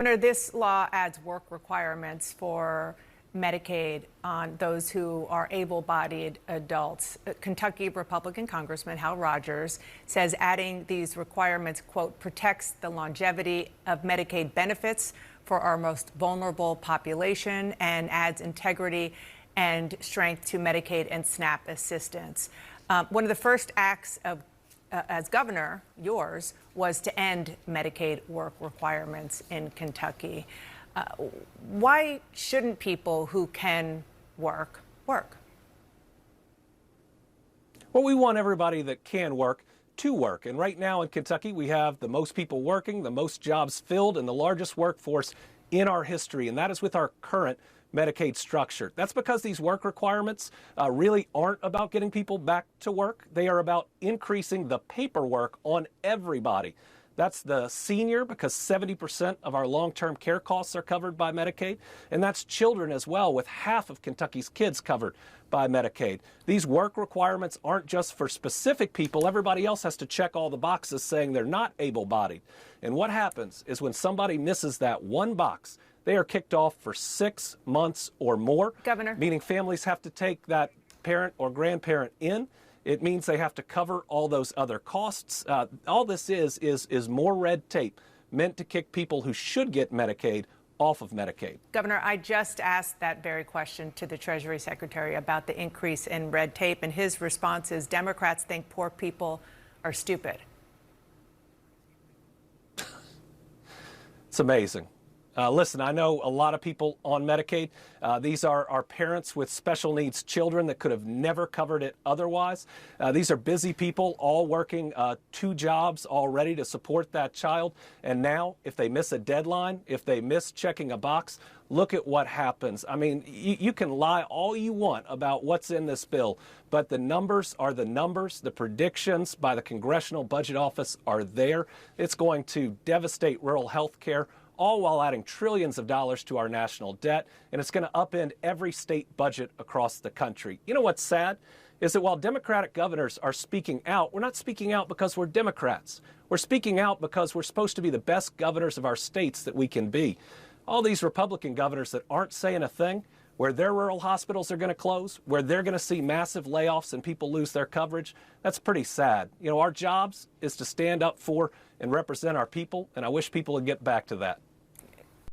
Governor, this law adds work requirements for Medicaid on those who are able-bodied adults. Kentucky Republican Congressman Hal Rogers says adding these requirements, quote, protects the longevity of Medicaid benefits for our most vulnerable population and adds integrity and strength to Medicaid and SNAP assistance. One of the first acts of as governor, yours, was to end Medicaid work requirements in Kentucky. Why shouldn't people who can work? Well, we want everybody that can work to work. And right now in Kentucky, we have the most people working, the most jobs filled, and the largest workforce in our history. And that is with our current Medicaid structure. That's because these work requirements really aren't about getting people back to work. They are about increasing the paperwork on everybody. That's the senior, because 70% of our long-term care costs are covered by Medicaid. And that's children as well, with half of Kentucky's kids covered by Medicaid. These work requirements aren't just for specific people. Everybody else has to check all the boxes saying they're not able-bodied. And what happens is when somebody misses that one box, they are kicked off for 6 months or more. Governor. Meaning families have to take that parent or grandparent in. It means they have to cover all those other costs. All this is more red tape meant to kick people who should get Medicaid off of Medicaid. Governor, I just asked that very question to the Treasury Secretary about the increase in red tape, and his response is Democrats think poor people are stupid. It's amazing. Listen, I know a lot of people on Medicaid. These are our parents with special needs children that could have never covered it otherwise. These are busy people, all working 2 jobs, all ready to support that child. And now, if they miss a deadline, if they miss checking a box, look at what happens. I mean, you can lie all you want about what's in this bill, but the numbers are the numbers. The predictions by the Congressional Budget Office are there. It's going to devastate rural health care, all while adding trillions of dollars to our national debt, and it's going to upend every state budget across the country. You know what's sad is that while Democratic governors are speaking out, we're not speaking out because we're Democrats. We're speaking out because we're supposed to be the best governors of our states that we can be. All these Republican governors that aren't saying a thing, where their rural hospitals are going to close, where they're going to see massive layoffs and people lose their coverage, that's pretty sad. You know, our jobs is to stand up for and represent our people, and I wish people would get back to that.